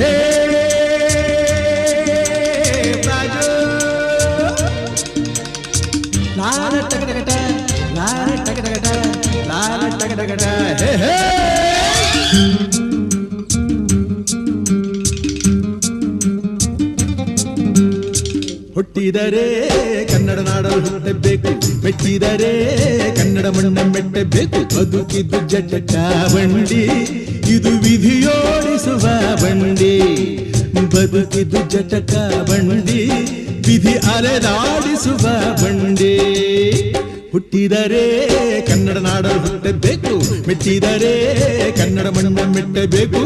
ಹೇ ರಾಜು ಲಾಲ ಟಗಟಗಟ ಲಾಲ ಟಗಟಗಟ ಲಾಲ ಟಗಟಗಟ ಹೇ ಹೇ ಹುಟ್ಟಿದರೆ ಕನ್ನಡ ನಾಡಲು ಹುಟ್ಟಬೇಕು, ಮೆಚ್ಚಿದರೆ ಕನ್ನಡ ಮಣ್ಣ ಮೆಟ್ಟಬೇಕು. ಬದುಕಿದ್ದು ಜಟ ಬಂಡಿ, ಇದು ವಿಧಿಯೋಡಿಸುವ ಬಂಡಿ. ಬದುಕಿದ್ದು ಜಟಕ ಬಂಡಿ, ವಿಧಿ ಅಲೆದಾಡಿಸುವ ಬಂಡಿ. ಹುಟ್ಟಿದರೆ ಕನ್ನಡ ನಾಡಲು ಹುಟ್ಟಬೇಕು, ಮೆಚ್ಚಿದರೆ ಕನ್ನಡ ಮಣ್ಣ ಮೆಟ್ಟಬೇಕು.